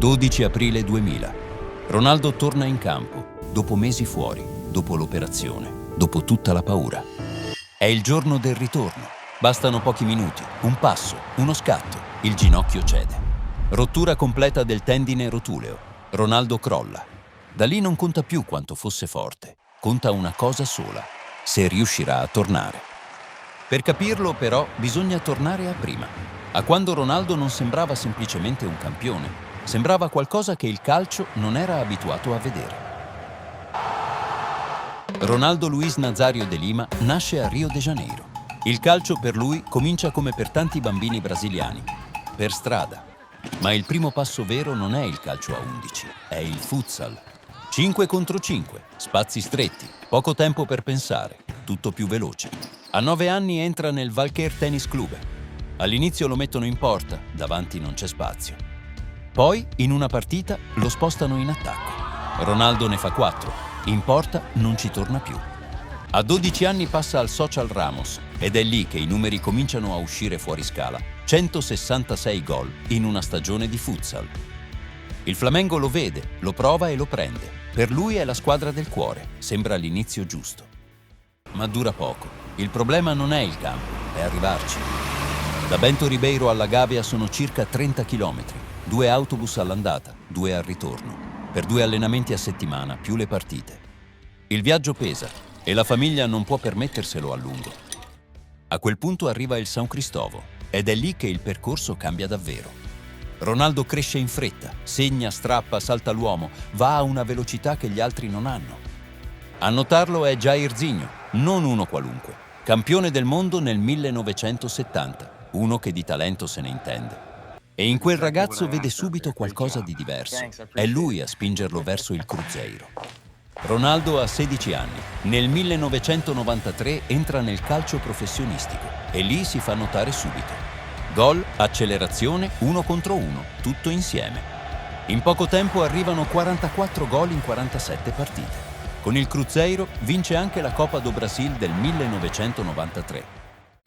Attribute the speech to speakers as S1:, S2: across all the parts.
S1: 12 aprile 2000. Ronaldo torna in campo, dopo mesi fuori, dopo l'operazione, dopo tutta la paura. È il giorno del ritorno. Bastano pochi minuti, un passo, uno scatto, il ginocchio cede. Rottura completa del tendine rotuleo. Ronaldo crolla. Da lì non conta più quanto fosse forte, conta una cosa sola: se riuscirà a tornare. Per capirlo, però, bisogna tornare a prima, a quando Ronaldo non sembrava semplicemente un campione, sembrava qualcosa che il calcio non era abituato a vedere. Ronaldo Luis Nazario de Lima nasce a Rio de Janeiro. Il calcio per lui comincia come per tanti bambini brasiliani, per strada. Ma il primo passo vero non è il calcio a 11, è il futsal. 5 contro 5, spazi stretti, poco tempo per pensare, tutto più veloce. A 9 anni entra nel Valquer Tennis Club. All'inizio lo mettono in porta, davanti non c'è spazio. Poi, in una partita, lo spostano in attacco. Ronaldo ne fa 4, in porta non ci torna più. A 12 anni passa al Social Ramos ed è lì che i numeri cominciano a uscire fuori scala. 166 gol in una stagione di futsal. Il Flamengo lo vede, lo prova e lo prende. Per lui è la squadra del cuore, sembra l'inizio giusto. Ma dura poco. Il problema non è il campo, è arrivarci. Da Bento Ribeiro alla Gavia sono circa 30 chilometri, 2 autobus all'andata, 2 al ritorno, per 2 allenamenti a settimana, più le partite. Il viaggio pesa e la famiglia non può permetterselo a lungo. A quel punto arriva il São Cristóvão ed è lì che il percorso cambia davvero. Ronaldo cresce in fretta, segna, strappa, salta l'uomo, va a una velocità che gli altri non hanno. A notarlo è Jairzinho, non uno qualunque, campione del mondo nel 1970, uno che di talento se ne intende. E in quel ragazzo vede subito qualcosa di diverso. È lui a spingerlo verso il Cruzeiro. Ronaldo ha 16 anni. Nel 1993 entra nel calcio professionistico e lì si fa notare subito. Gol, accelerazione, 1 contro 1, tutto insieme. In poco tempo arrivano 44 gol in 47 partite. Con il Cruzeiro vince anche la Copa do Brasil del 1993.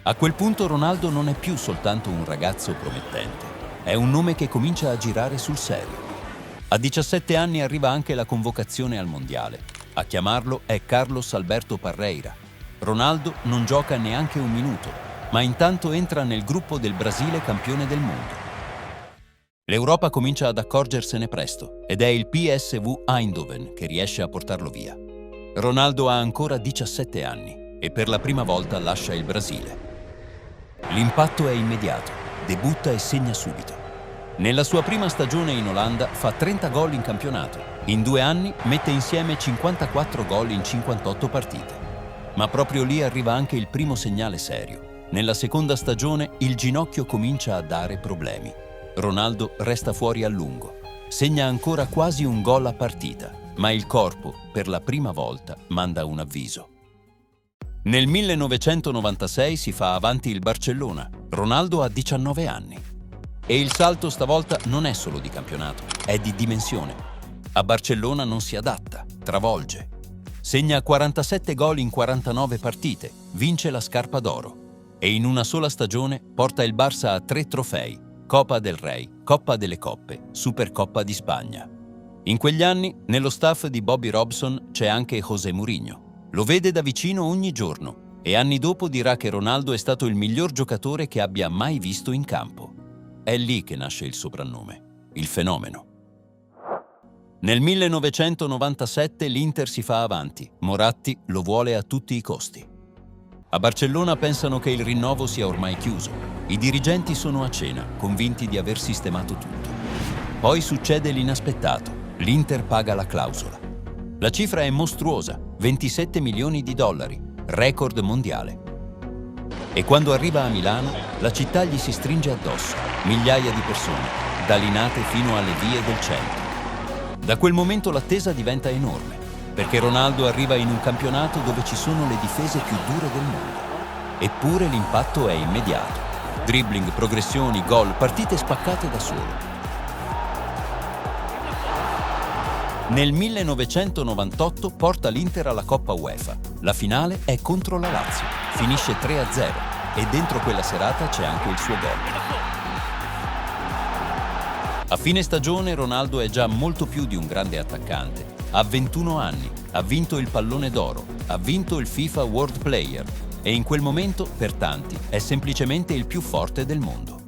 S1: A quel punto Ronaldo non è più soltanto un ragazzo promettente, è un nome che comincia a girare sul serio. A 17 anni arriva anche la convocazione al Mondiale. A chiamarlo è Carlos Alberto Parreira. Ronaldo non gioca neanche un minuto, ma intanto entra nel gruppo del Brasile campione del mondo. L'Europa comincia ad accorgersene presto ed è il PSV Eindhoven che riesce a portarlo via. Ronaldo ha ancora 17 anni e per la prima volta lascia il Brasile. L'impatto è immediato, debutta e segna subito. Nella sua prima stagione in Olanda fa 30 gol in campionato. In 2 anni mette insieme 54 gol in 58 partite. Ma proprio lì arriva anche il primo segnale serio. Nella seconda stagione il ginocchio comincia a dare problemi. Ronaldo resta fuori a lungo. Segna ancora quasi un gol a partita, ma il corpo, per la prima volta, manda un avviso. Nel 1996 si fa avanti il Barcellona. Ronaldo ha 19 anni. E il salto stavolta non è solo di campionato, è di dimensione. A Barcellona non si adatta, travolge. Segna 47 gol in 49 partite, vince la Scarpa d'Oro. E in una sola stagione porta il Barça a 3 trofei: Copa del Rey, Coppa delle Coppe, Supercoppa di Spagna. In quegli anni, nello staff di Bobby Robson c'è anche José Mourinho. Lo vede da vicino ogni giorno e anni dopo dirà che Ronaldo è stato il miglior giocatore che abbia mai visto in campo. È lì che nasce il soprannome, il fenomeno. Nel 1997 l'Inter si fa avanti, Moratti lo vuole a tutti i costi. A Barcellona pensano che il rinnovo sia ormai chiuso. I dirigenti sono a cena, convinti di aver sistemato tutto. Poi succede l'inaspettato, l'Inter paga la clausola. La cifra è mostruosa, 27 milioni di dollari, record mondiale. E quando arriva a Milano, la città gli si stringe addosso, migliaia di persone, da Linate fino alle vie del centro. Da quel momento l'attesa diventa enorme, perché Ronaldo arriva in un campionato dove ci sono le difese più dure del mondo. Eppure l'impatto è immediato. Dribbling, progressioni, gol, partite spaccate da solo. Nel 1998 porta l'Inter alla Coppa UEFA. La finale è contro la Lazio. Finisce 3-0 e dentro quella serata c'è anche il suo gol. A fine stagione Ronaldo è già molto più di un grande attaccante. Ha 21 anni, ha vinto il Pallone d'Oro, ha vinto il FIFA World Player e in quel momento, per tanti, è semplicemente il più forte del mondo.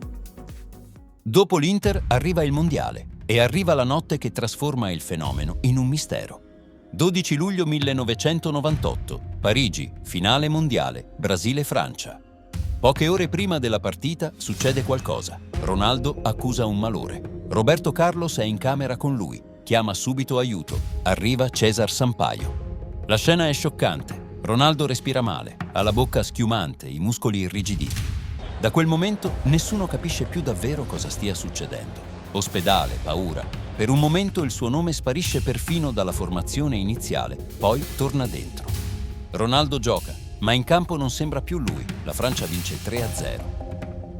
S1: Dopo l'Inter arriva il Mondiale e arriva la notte che trasforma il fenomeno in un mistero. 12 luglio 1998, Parigi, finale mondiale, Brasile-Francia. Poche ore prima della partita succede qualcosa. Ronaldo accusa un malore. Roberto Carlos è in camera con lui, chiama subito aiuto. Arriva César Sampaio. La scena è scioccante. Ronaldo respira male, ha la bocca schiumante, i muscoli irrigiditi. Da quel momento nessuno capisce più davvero cosa stia succedendo. Ospedale, paura. Per un momento il suo nome sparisce perfino dalla formazione iniziale, poi torna dentro. Ronaldo gioca, ma in campo non sembra più lui. La Francia vince 3-0.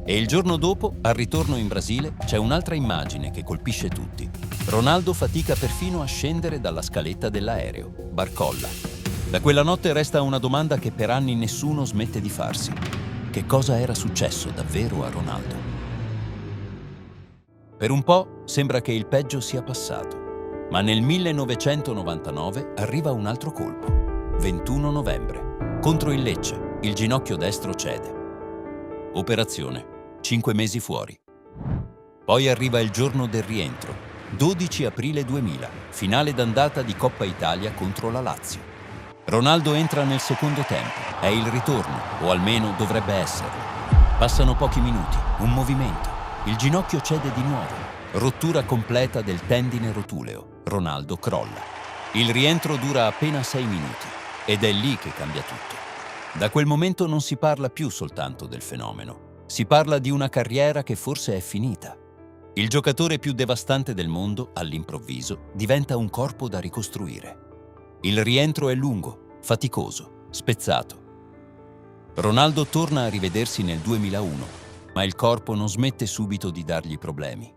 S1: E il giorno dopo, al ritorno in Brasile, c'è un'altra immagine che colpisce tutti. Ronaldo fatica perfino a scendere dalla scaletta dell'aereo. Barcolla. Da quella notte resta una domanda che per anni nessuno smette di farsi. Che cosa era successo davvero a Ronaldo? Per un po' sembra che il peggio sia passato, ma nel 1999 arriva un altro colpo. 21 novembre. Contro il Lecce, il ginocchio destro cede. Operazione, 5 mesi fuori. Poi arriva il giorno del rientro, 12 aprile 2000, finale d'andata di Coppa Italia contro la Lazio. Ronaldo entra nel secondo tempo, è il ritorno, o almeno dovrebbe esserlo. Passano pochi minuti, un movimento, il ginocchio cede di nuovo, rottura completa del tendine rotuleo, Ronaldo crolla. Il rientro dura appena 6 minuti ed è lì che cambia tutto. Da quel momento non si parla più soltanto del fenomeno, si parla di una carriera che forse è finita. Il giocatore più devastante del mondo, all'improvviso, diventa un corpo da ricostruire. Il rientro è lungo, faticoso, spezzato. Ronaldo torna a rivedersi nel 2001, ma il corpo non smette subito di dargli problemi.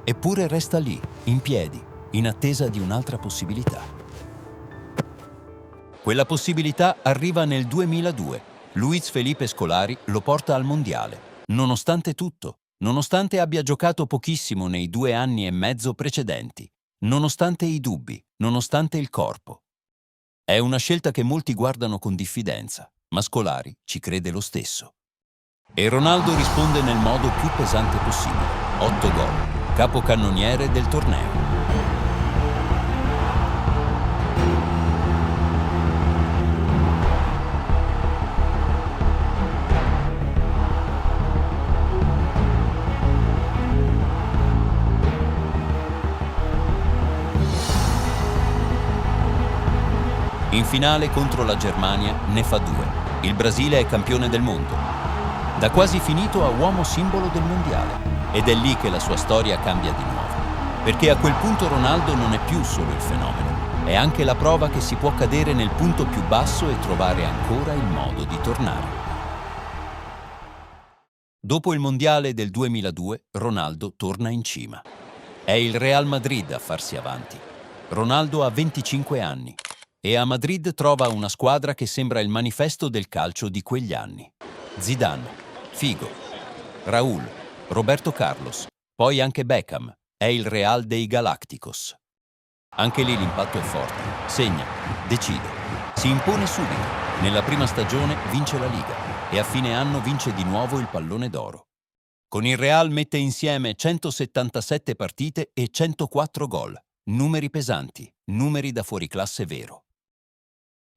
S1: Eppure resta lì, in piedi, in attesa di un'altra possibilità. Quella possibilità arriva nel 2002. Luiz Felipe Scolari lo porta al Mondiale, nonostante tutto, nonostante abbia giocato pochissimo nei 2 anni e mezzo precedenti, nonostante i dubbi, nonostante il corpo. È una scelta che molti guardano con diffidenza, ma Scolari ci crede lo stesso. E Ronaldo risponde nel modo più pesante possibile. 8 gol, capocannoniere del torneo. In finale contro la Germania ne fa 2. Il Brasile è campione del mondo. Da quasi finito a uomo simbolo del mondiale. Ed è lì che la sua storia cambia di nuovo. Perché a quel punto Ronaldo non è più solo il fenomeno, è anche la prova che si può cadere nel punto più basso e trovare ancora il modo di tornare. Dopo il mondiale del 2002, Ronaldo torna in cima. È il Real Madrid a farsi avanti. Ronaldo ha 25 anni. E a Madrid trova una squadra che sembra il manifesto del calcio di quegli anni. Zidane, Figo, Raúl, Roberto Carlos, poi anche Beckham, è il Real dei Galácticos. Anche lì l'impatto è forte, segna, decide, si impone subito. Nella prima stagione vince la Liga e a fine anno vince di nuovo il Pallone d'Oro. Con il Real mette insieme 177 partite e 104 gol, numeri pesanti, numeri da fuoriclasse vero.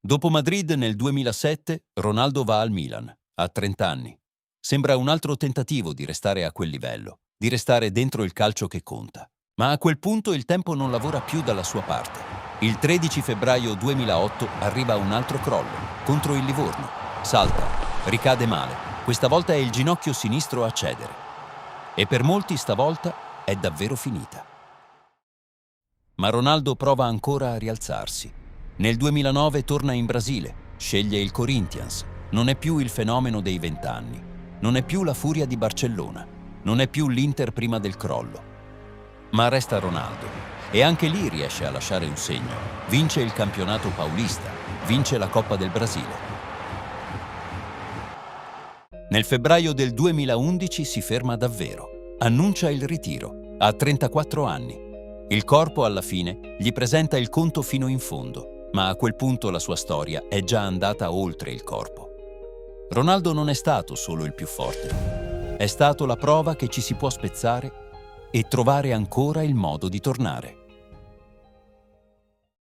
S1: Dopo Madrid nel 2007, Ronaldo va al Milan, a 30 anni. Sembra un altro tentativo di restare a quel livello, di restare dentro il calcio che conta. Ma a quel punto il tempo non lavora più dalla sua parte. Il 13 febbraio 2008 arriva un altro crollo, contro il Livorno. Salta, ricade male. Questa volta è il ginocchio sinistro a cedere. E per molti stavolta è davvero finita. Ma Ronaldo prova ancora a rialzarsi. Nel 2009 torna in Brasile, sceglie il Corinthians, non è più il fenomeno dei 20 anni, non è più la furia di Barcellona, non è più l'Inter prima del crollo. Ma resta Ronaldo e anche lì riesce a lasciare un segno, vince il campionato paulista, vince la Coppa del Brasile. Nel febbraio del 2011 si ferma davvero, annuncia il ritiro, Ha 34 anni. Il corpo alla fine gli presenta il conto fino in fondo, ma a quel punto la sua storia è già andata oltre il corpo. Ronaldo non è stato solo il più forte, è stato la prova che ci si può spezzare e trovare ancora il modo di tornare.